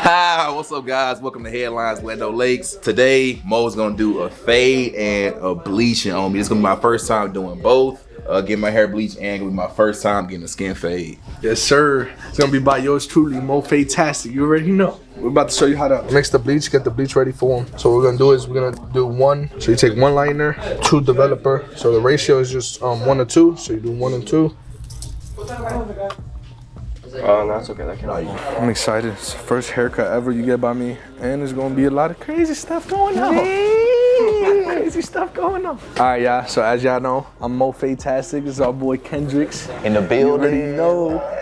What's up, guys? Welcome to Headlines Lando Lakes. Today, Mo's gonna do a fade and a bleaching on me. This is gonna be my first time doing both. Getting my hair bleached and gonna be my first time getting a skin fade. Yes, sir. It's gonna be by yours truly, Mo Fadetastic. You already know. We're about to show you how to mix the bleach, get the bleach ready for them. So what we're gonna do is we're gonna do one. So you take one liner, two developer. So the ratio is just 1 to 2. So you do 1 and 2. No, it's okay. That can't. I'm excited. It's the first haircut ever you get by me, and there's gonna be a lot of crazy stuff going on. Crazy stuff going on. All right, y'all. So as y'all know, I'm Mo Fadetastic. This is our boy Kendricks In the building. You already know.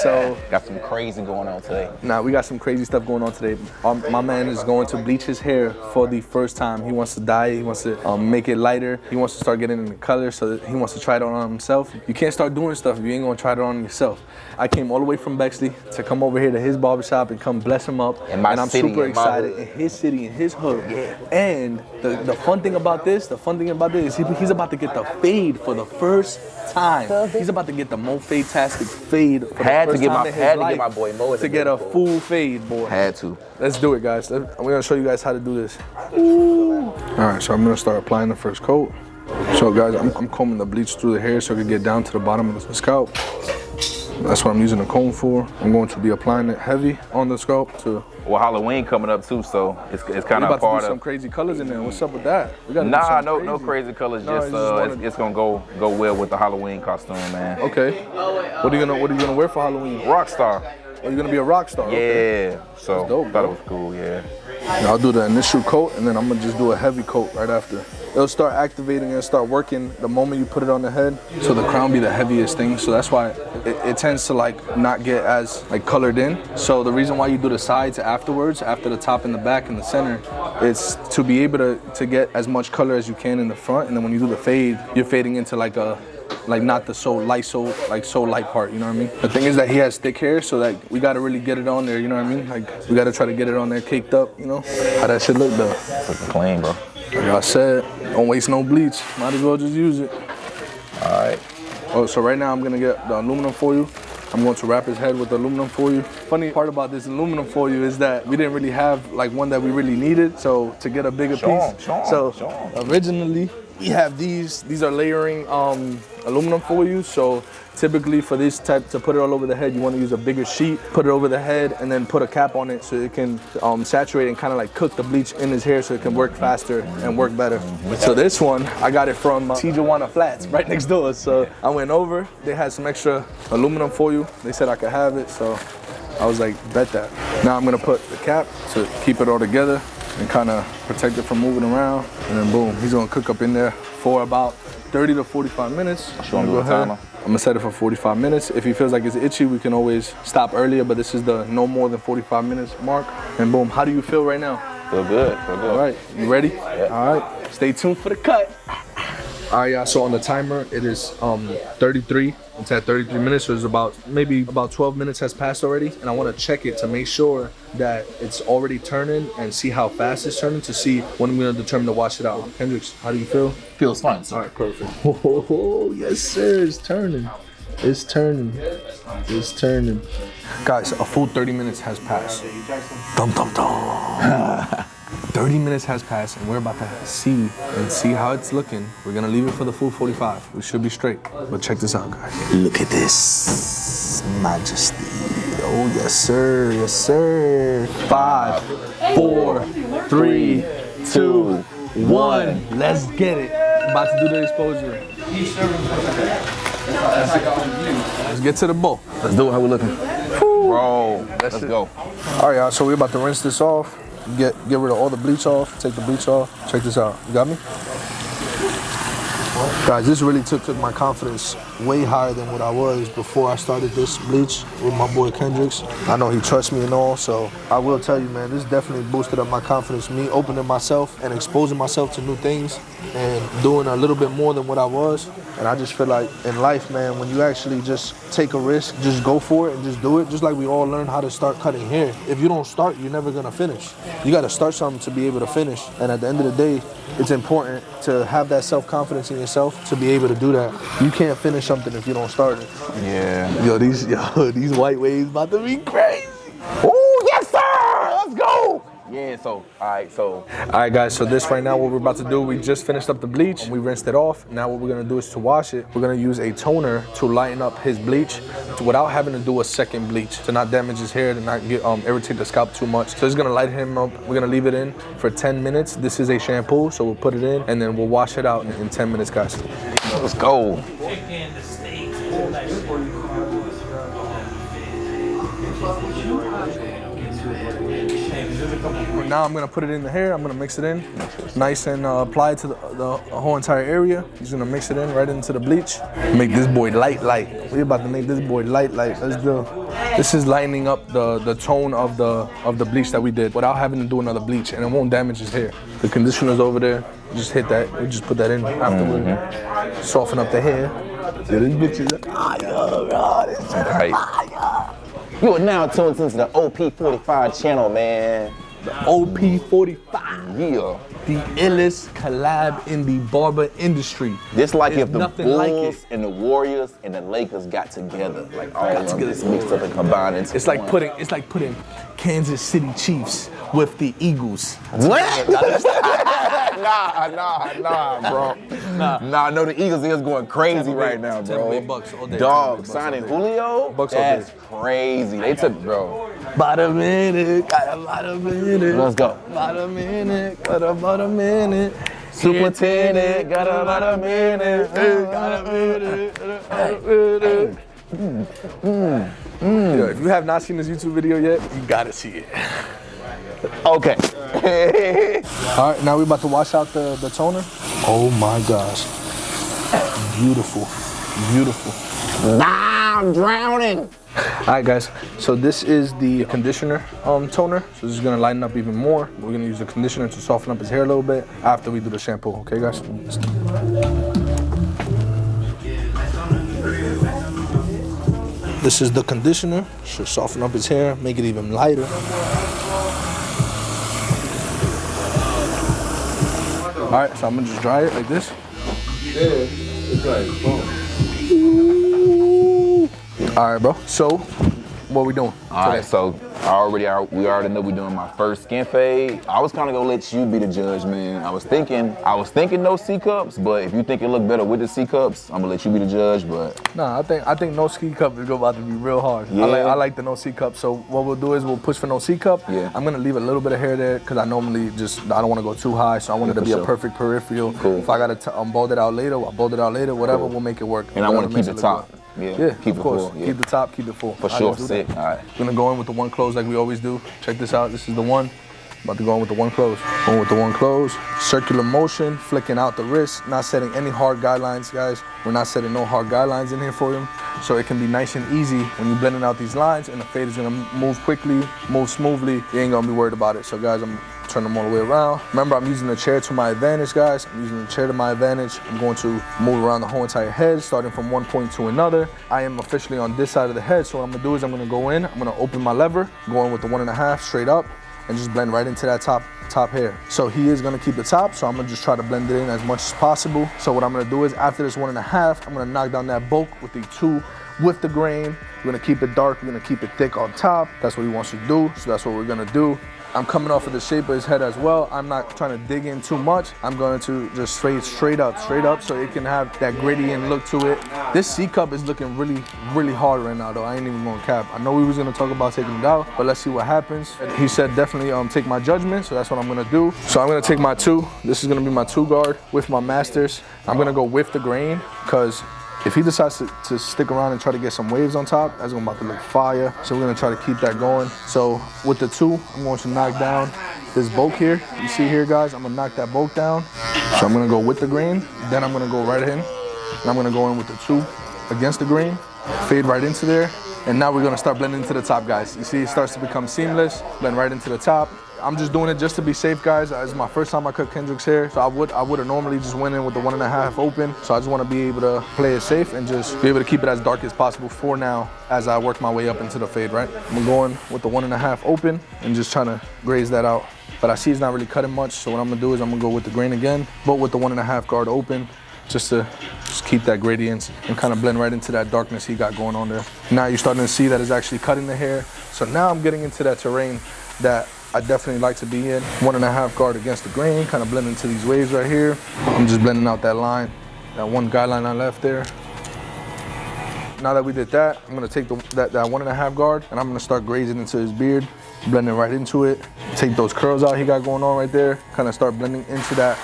So Got some crazy going on today. we got some crazy stuff going on today. My man is going to bleach his hair for the first time. He wants to dye it. He wants to make it lighter. He wants to start getting in the color, so that he wants to try it on himself. You can't start doing stuff if you ain't gonna try it on yourself. I came all the way from Bexley to come over here to his barbershop and come bless him up. In my and I'm city, super in my excited. hood. In his city, in his hood. Yeah. And the fun thing about this, is he's about to get the fade for the first time. He's about to get the Mo Fadetastic fade for the first time in his life. My boy Mo To get a full fade, boy. Had to. Let's do it, guys. We're gonna show you guys how to do this. Ooh. All right, so I'm gonna start applying the first coat. So guys, I'm combing the bleach through the hair so it can get down to the bottom of the scalp. That's what I'm using the comb for. I'm going to be applying it heavy on the scalp to. Well, Halloween coming up too, so it's kind of about part to do some of. crazy colors in there. What's up with that? We gotta do Nah, something no crazy. crazy colors. No, Just it's gonna go well with the Halloween costume, man. Okay. What are you gonna wear for Halloween? Rockstar. Are you gonna be a rock star? Yeah. Okay. So That's dope, thought bro. it was cool. Yeah. I'll do the initial coat and then I'm gonna just do a heavy coat right after. It'll start activating and start working the moment you put it on the head. So the crown be the heaviest thing. So that's why it tends to like not get as like colored in. So the reason why you do the sides afterwards, after the top and the back and the center, it's to be able to get as much color as you can in the front. And then when you do the fade, you're fading into like not the so light part, you know what I mean? The thing is that he has thick hair, so like we gotta really get it on there, you know what I mean? Like we gotta try to get it on there caked up, you know? How that shit look though? Looking clean, bro. Like I said, don't waste no bleach. Might as well just use it. All right. Oh, so right now I'm gonna get the aluminum foil. I'm going to wrap his head with the aluminum foil. Funny part about this aluminum foil is that we didn't really have like one that we really needed. So to get a bigger piece. Originally we have these. These are layering aluminum foil. So typically for this type to put it all over the head, you want to use a bigger sheet, put it over the head, and then put a cap on it so it can saturate and kind of like cook the bleach in his hair so it can work faster and work better. So this one, I got it from Tijuana Flats, right next door. So I went over, they had some extra aluminum foil. They said I could have it, so I was like, bet that. Now I'm gonna put the cap to keep it all together and kind of protect it from moving around. And then boom, he's gonna cook up in there for about 30 to 45 minutes. Show him the timer. I'm gonna set it for 45 minutes. If he feels like it's itchy, we can always stop earlier, but this is the no more than 45 minutes mark. And boom, how do you feel right now? Feel good. Feel good. All right, you ready? Yeah. All right, stay tuned for the cut. All right, y'all, so on the timer, it is 33. It's at 33 minutes, so it's maybe about 12 minutes has passed already. And I wanna check it to make sure that it's already turning and see how fast it's turning to see when I'm gonna determine to wash it out. Kendricks, how do you feel? Feels fine, sir. All right, perfect. Oh, yes, sir, it's turning. It's turning. It's turning. Guys, a full 30 minutes has passed. Dum, dum, dum. 30 minutes has passed and we're about to see how it's looking. We're gonna leave it for the full 45. We should be straight. But check this out, guys. Look at this majesty. Oh, yes, sir. Yes, sir. 5, 4, 3, 2, 1. Let's get it. About to do the exposure. Let's get to the bowl. Let's do it. How we looking? Bro, let's go. All right, y'all, so we're about to rinse this off. Get rid of all the bleach off, take the bleach off. Check this out, you got me? Guys, this really took my confidence way higher than what I was before I started this bleach with my boy Kendricks. I know he trusts me and all, so I will tell you, man, this definitely boosted up my confidence. Me opening myself and exposing myself to new things and doing a little bit more than what I was. And I just feel like in life, man, when you actually just take a risk, just go for it and just do it, just like we all learn how to start cutting hair. If you don't start, you're never gonna finish. You gotta start something to be able to finish. And at the end of the day, it's important to have that self-confidence in yourself to be able to do that. You can't finish something if you don't start it. Yeah. Yo, these white waves about to be crazy. Oh, yes, sir! Yeah, so, all right, so. All right, guys, so this right now, what we're about to do, we just finished up the bleach. We rinsed it off. Now what we're gonna do is to wash it, we're gonna use a toner to lighten up his bleach without having to do a second bleach to not damage his hair, to not get irritate the scalp too much. So it's gonna lighten him up. We're gonna leave it in for 10 minutes. This is a shampoo, so we'll put it in and then we'll wash it out in 10 minutes, guys. Let's go. Now I'm gonna put it in the hair. I'm gonna mix it in, nice and apply it to the whole entire area. He's gonna mix it in right into the bleach. Make this boy light. We about to make this boy light. Let's go. This is lightening up the tone of the bleach that we did without having to do another bleach, and it won't damage his hair. The conditioner's over there. Just hit that. We just put that in afterward. Soften up the hair. Yeah, this bitch is fire. This is fire. You are now tuned into the OP45 channel, man. The OP45. Yeah. The illest collab in the barber industry. Just like There's if the nothing Bulls like it. and the Warriors and the Lakers got together, like all of them just mixed up and combined into It's like one. putting Kansas City Chiefs with the Eagles. What? nah, bro. Nah, no, the Eagles is going crazy right now, bro. $10 all day. Dog, $10 signing all day. Julio? Bucks all That's day. crazy. They took, bro. About a minute, got about a minute. Let's go. About a minute, got about a minute. Superintendent, got about a minute. Got a minute. Yo, if you have not seen this YouTube video yet, you gotta see it. Okay. All right, now we're about to wash out the toner. Oh my gosh. Beautiful, beautiful. Nah, I'm drowning. All right, guys, so this is the conditioner toner. So this is gonna lighten up even more. We're gonna use the conditioner to soften up his hair a little bit after we do the shampoo, okay, guys? This is the conditioner. Should soften up his hair, make it even lighter. All right, so I'm gonna just dry it like this. Yeah, it's like, boom. All right, bro, so what we doing? All right, so we already know we're doing my first skin fade. I was kind of gonna let you be the judge, man. I was thinking no C cups, but if you think it look better with the C cups, I'm gonna let you be the judge. But Nah, I think no C cup is about to be real hard. Yeah. I like the no C cup. So what we'll do is we'll push for no C cup. Yeah. I'm gonna leave a little bit of hair there because I normally I don't want to go too high. So I want it to for be a sure. perfect peripheral. Cool. If I gotta bald it out later, I'll bald it out later. Whatever, we'll make it work. and I want to keep the it look top. good. Yeah, Keep keep it of course. full. Yeah. Keep the top, keep it full. For All sure, let's do that. sick. All right. We're gonna go in with the one close like we always do. Check this out. This is the one. About to go in with the one close. Going with the one close. Circular motion, flicking out the wrist. Not setting any hard guidelines, guys. We're not setting no hard guidelines in here for him. So it can be nice and easy when you're blending out these lines and the fade is gonna move quickly, move smoothly. You ain't gonna be worried about it. So guys, I'm turn them all the way around. Remember, I'm using the chair to my advantage, guys. I'm using the chair to my advantage. I'm going to move around the whole entire head, starting from one point to another. I am officially on this side of the head, so what I'm gonna do is I'm gonna go in, I'm gonna open my lever, going with the 1.5 straight up, and just blend right into that top hair. So he is gonna keep the top, so I'm gonna just try to blend it in as much as possible. So what I'm gonna do is after this 1.5, I'm gonna knock down that bulk with the 2 with the grain. We're gonna keep it dark, we're gonna keep it thick on top. That's what he wants to do, so that's what we're gonna do. I'm coming off of the shape of his head as well. I'm not trying to dig in too much. I'm going to just straight up, so it can have that gradient look to it. This C cup is looking really, really hard right now though. I ain't even gonna cap. I know we was gonna talk about taking it out, but let's see what happens. He said definitely take my judgment, so that's what I'm gonna do. So I'm gonna take my 2. This is gonna be my 2 guard with my masters. I'm gonna go with the grain, because if he decides to stick around and try to get some waves on top, that's about to look fire. So we're gonna try to keep that going. So with the 2, I'm going to knock down this bulk here. You see here, guys, I'm gonna knock that bulk down. So I'm gonna go with the grain, then I'm gonna go right in, and I'm gonna go in with the 2 against the grain, fade right into there. And now we're gonna start blending into the top, guys. You see, it starts to become seamless, blend right into the top. I'm just doing it just to be safe, guys. It's my first time I cut Kendrick's hair, so I would have normally just went in with the 1.5 open. So I just want to be able to play it safe and just be able to keep it as dark as possible for now as I work my way up into the fade, right? I'm going with the 1.5 open and just trying to graze that out. But I see it's not really cutting much, so what I'm gonna do is I'm gonna go with the grain again, but with the 1.5 guard open, just to keep that gradient and kind of blend right into that darkness he got going on there. Now you're starting to see that it's actually cutting the hair. So now I'm getting into that terrain that I definitely like to be in. 1.5 guard against the grain, kind of blend into these waves right here. I'm just blending out that line, that one guideline I left there. Now that we did that, I'm gonna take that 1.5 guard and I'm gonna start grazing into his beard, blending right into it. Take those curls out he got going on right there, kind of start blending into that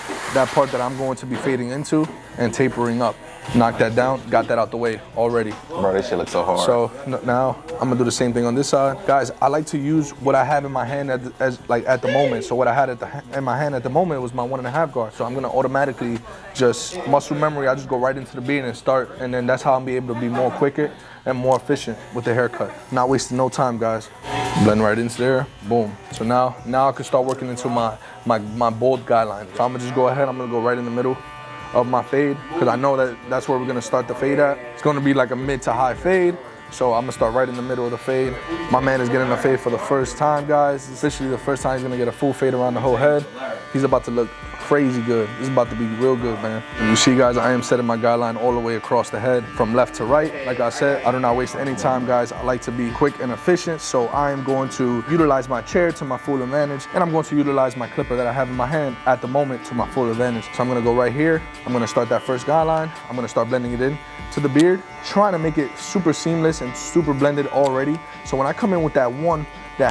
part that I'm going to be fading into and tapering up. Knock that down, got that out the way already. Bro, this shit looks so hard. So now I'm gonna do the same thing on this side. Guys, I like to use what I have in my hand at the moment. So what I had in my hand at the moment was my 1.5 guard. So I'm gonna automatically just muscle memory, I just go right into the beard and start, and then that's how I'm be able to be more quicker and more efficient with the haircut. Not wasting no time, guys. Blend right into there, boom. So now I can start working into my bold guideline. So I'm gonna just go ahead, I'm gonna go right in the middle of my fade, because I know that's where we're gonna start the fade at. It's gonna be like a mid to high fade, so I'm gonna start right in the middle of the fade. My man is getting a fade for the first time, guys. It's officially the first time he's gonna get a full fade around the whole head. He's about to look crazy good. This is about to be real good, man. And you see, guys, I am setting my guideline all the way across the head from left to right. Like I said, I do not waste any time, guys. I like to be quick and efficient, so I am going to utilize my chair to my full advantage, and I'm going to utilize my clipper that I have in my hand at the moment to my full advantage. So I'm gonna go right here. I'm gonna start that first guideline. I'm gonna start blending it in to the beard, trying to make it super seamless and super blended already. So when I come in with that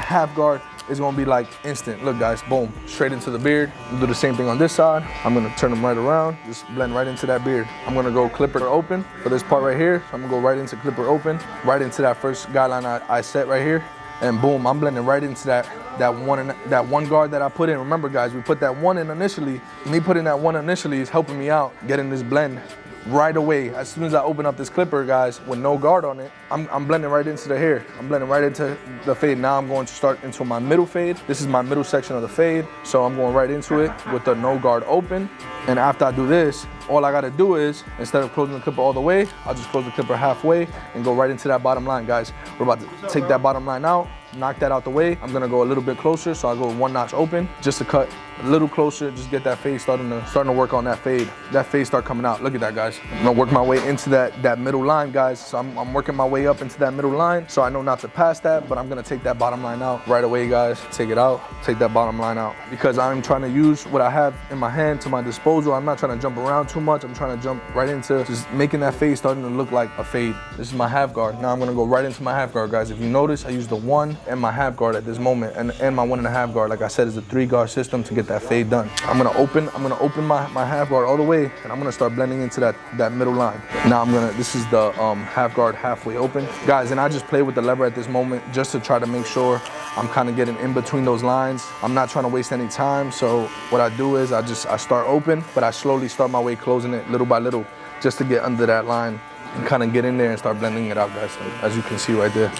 half guard, it's gonna be like instant. Look, guys, boom, straight into the beard. Do the same thing on this side. I'm gonna turn them right around, just blend right into that beard. I'm gonna go clipper open for this part right here. So I'm gonna go right into clipper open, right into that first guideline I set right here. And boom, I'm blending right into that one guard that I put in. Remember, guys, we put that one in initially. Me putting that one initially is helping me out getting this blend right away. As soon as I open up this clipper, guys, with no guard on it, I'm blending right into the hair. I'm blending right into the fade. Now I'm going to start into my middle fade. This is my middle section of the fade. So I'm going right into it with the no guard open. And after I do this, all I gotta do is, instead of closing the clipper all the way, I'll just close the clipper halfway and go right into that bottom line, guys. We're about to take that bottom line out, knock that out the way. I'm gonna go a little bit closer, so I go one notch open, just to cut a little closer, just get that fade starting to work on that fade. That fade start coming out. Look at that, guys. I'm gonna work my way into that middle line, guys. So I'm working my way up into that middle line, so I know not to pass that, but I'm gonna take that bottom line out right away, guys. Take it out, take that bottom line out. Because I'm trying to use what I have in my hand to my disposal. I'm not trying to jump around too much. I'm trying to jump right into just making that fade starting to look like a fade. This is my half guard. Now I'm gonna go right into my half guard, guys. If you notice, I use the one and my half guard at this moment, and my 1.5 guard. Like I said, it's a 3 guard system to get that fade done. I'm gonna open my half guard all the way, and I'm gonna start blending into that middle line. Now this is the half guard halfway open, guys. And I just play with the lever at this moment just to try to make sure I'm kind of getting in between those lines. I'm not trying to waste any time, so what I do is I start open, but I slowly start my way closing it little by little, just to get under that line and kind of get in there and start blending it out, guys. As you can see right there,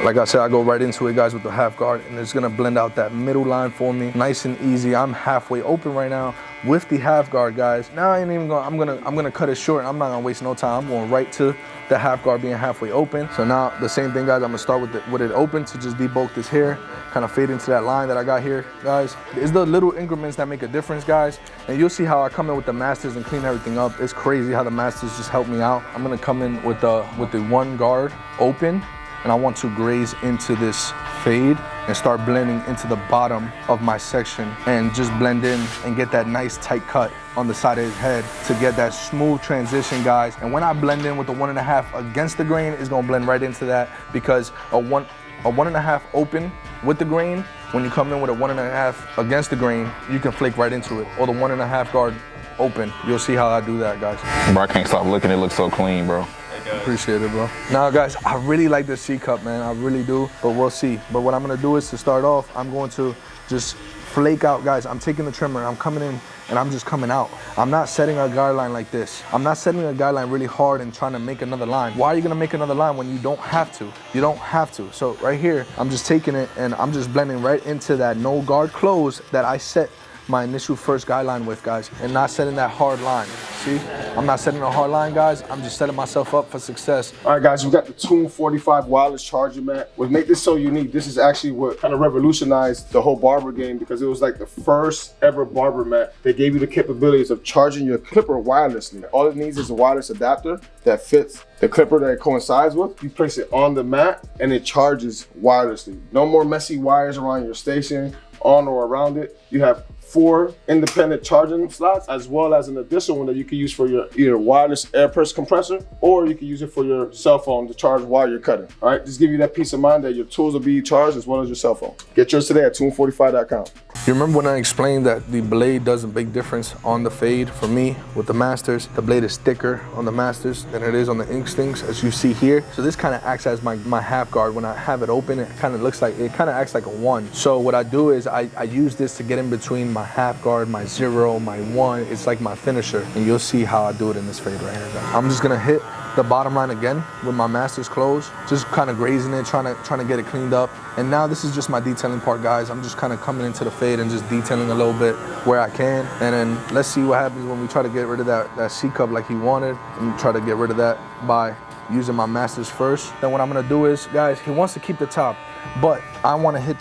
like I said, I go right into it, guys, with the half guard, and it's gonna blend out that middle line for me, nice and easy. I'm halfway open right now with the half guard, guys. Now I ain't even gonna, I'm gonna cut it short. I'm not gonna waste no time. I'm going right to the half guard being halfway open. So now the same thing, guys. I'm gonna start with it open to just debulk this hair, kind of fade into that line that I got here, guys. It's the little increments that make a difference, guys. And you'll see how I come in with the masters and clean everything up. It's crazy how the masters just help me out. I'm gonna come in with the one guard open, and I want to graze into this fade and start blending into the bottom of my section and just blend in and get that nice tight cut on the side of his head to get that smooth transition, guys. And when I blend in with the 1.5 against the grain, it's gonna blend right into that, because a 1.5 open with the grain, when you come in with a 1.5 against the grain, you can flake right into it. Or the 1.5 guard open. You'll see how I do that, guys. Bro, I can't stop looking. It looks so clean, bro. Appreciate it, bro. Now, guys, I really like this C cup, man. I really do, but we'll see. But what I'm gonna do is, to start off, I'm going to just flake out, guys. I'm taking the trimmer, I'm coming in, and I'm just coming out. I'm not setting a guideline like this. I'm not setting a guideline really hard and trying to make another line. Why are you gonna make another line when you don't have to? You don't have to. So right here, I'm just taking it and I'm just blending right into that no guard close that I set my initial first guideline with, guys, and not setting that hard line. See, I'm not setting a hard line, guys. I'm just setting myself up for success. All right, guys, we got the Tune 45 wireless charger mat. What make this so unique, this is actually what kind of revolutionized the whole barber game, because it was like the first ever barber mat that gave you the capabilities of charging your clipper wirelessly. All it needs is a wireless adapter that fits the clipper that it coincides with. You place it on the mat and it charges wirelessly. No more messy wires around your station, on or around it. You have 4 independent charging slots, as well as an additional one that you can use for your either wireless air press compressor, or you can use it for your cell phone to charge while you're cutting. All right, just give you that peace of mind that your tools will be charged as well as your cell phone. Get yours today at tune45.com. You remember when I explained that the blade does a big difference on the fade for me with the Masters? The blade is thicker on the Masters than it is on the Instincts, as you see here. So this kind of acts as my half guard. When I have it open, it kind of looks like, it kind of acts like a 1. So what I do is I use this to get in between my half guard, my 0, my 1. It's like my finisher. And you'll see how I do it in this fade right here, guys. I'm just gonna hit the bottom line again with my Masters closed, just kind of grazing it, trying to get it cleaned up. And now this is just my detailing part, guys. I'm just kind of coming into the fade and just detailing a little bit where I can. And then let's see what happens when we try to get rid of that C cup like he wanted, and try to get rid of that by using my Masters first. Then what I'm gonna do is, guys, he wants to keep the top, but I'm gonna hit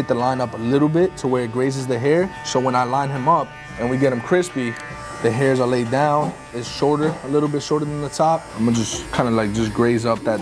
the line up a little bit to where it grazes the hair. So when I line him up and we get him crispy, the hairs are laid down. It's shorter, a little bit shorter than the top. I'm gonna just kind of like just graze up that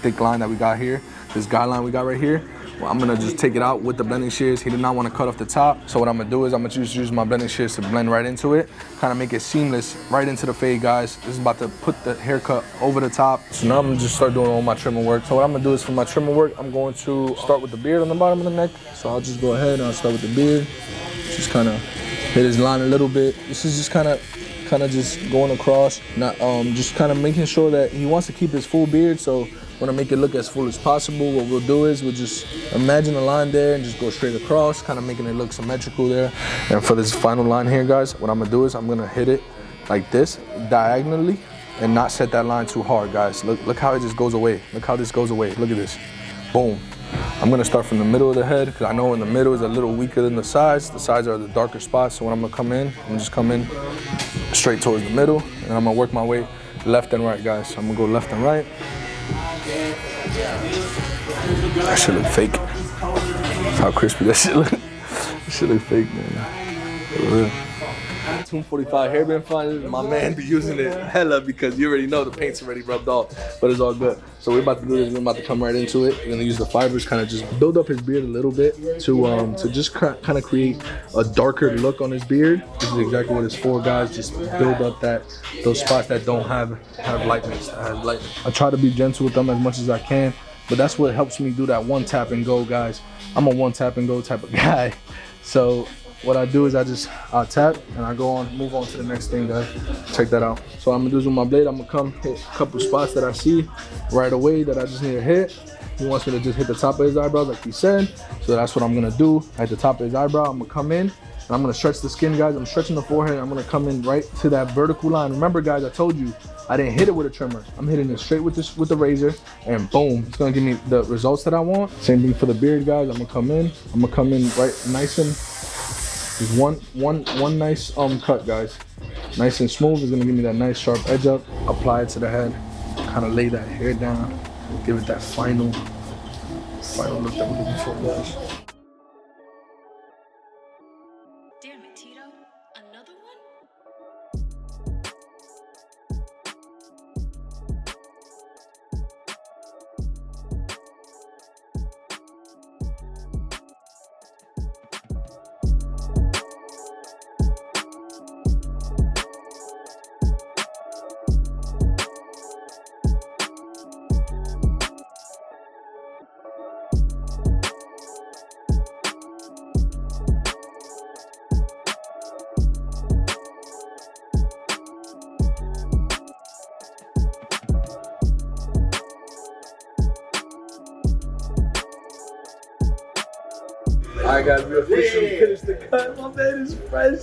thick line that we got here, this guideline we got right here. Well, I'm gonna just take it out with the blending shears. He did not want to cut off the top. So what I'm gonna do is I'm gonna just use my blending shears to blend right into it, kind of make it seamless right into the fade, guys. This is about to put the haircut over the top. So now I'm gonna just start doing all my trimmer work. So what I'm gonna do is for my trimmer work, I'm going to start with the beard on the bottom of the neck. So I'll just go ahead and I'll start with the beard. Just kind of hit his line a little bit. This is just kind of just going across, not just kind of making sure that he wants to keep his full beard. So want to make it look as full as possible. What we'll do is we'll just imagine a line there and just go straight across, kind of making it look symmetrical there. And for this final line here, guys, what I'm gonna do is I'm gonna hit it like this diagonally and not set that line too hard, guys. Look how it just goes away. Look how this goes away. Look at this. Boom. I'm gonna start from the middle of the head, because I know in the middle is a little weaker than the sides. The sides are the darker spots. So when I'm gonna come in, I'm just come in straight towards the middle, and I'm gonna work my way left and right, guys. So I'm gonna go left and right. That shit look fake. That's how crispy that shit look. That shit look fake, man. 245 hairband fun. My man be using it hella because you already know the paint's already rubbed off, but it's all good. So we're about to do this. We're about to come right into it. We're gonna use the fibers, kind of just build up his beard a little bit to just kind of create a darker look on his beard. This is exactly what it's for, guys. Just build up those spots that don't have lightness. I try to be gentle with them as much as I can, but that's what helps me do that one tap and go, guys. I'm a one tap and go type of guy. So what I do is I'll tap and I move on to the next thing, guys. Check that out. So what I'm gonna do is with my blade, I'm gonna come hit a couple spots that I see right away that I just need to hit. He wants me to just hit the top of his eyebrows like he said. So that's what I'm gonna do. At the top of his eyebrow, I'm gonna come in and I'm gonna stretch the skin, guys. I'm stretching the forehead. I'm gonna come in right to that vertical line. Remember, guys, I told you, I didn't hit it with a trimmer. I'm hitting it straight with the razor, and boom, it's gonna give me the results that I want. Same thing for the beard, guys. I'm gonna come in right nice and just one nice cut, guys. Nice and smooth. Is gonna give me that nice sharp edge up. Apply it to the head. Kind of lay that hair down. Give it that final look that we're looking for, guys. Damn it, Tito. Another one? Alright guys, we officially finished the cut. My man is fresh.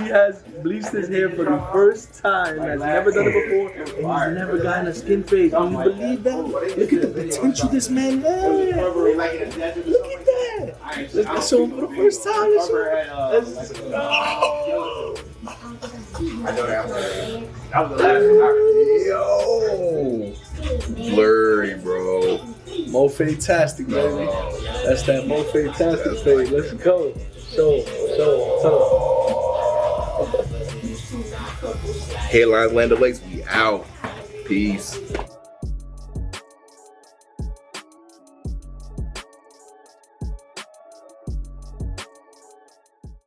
He has bleached his hair for the first time. Has never done it before, and he's never gotten a skin fade. Can you believe that? Look at the potential this man has. Look at that. Let's show him for the first time. Yo, blurry, bro. Mo Fantastic, baby. That's that Mo Fantastic fade. Let's go. Show. Headlines, Land O'Lakes, we out. Peace.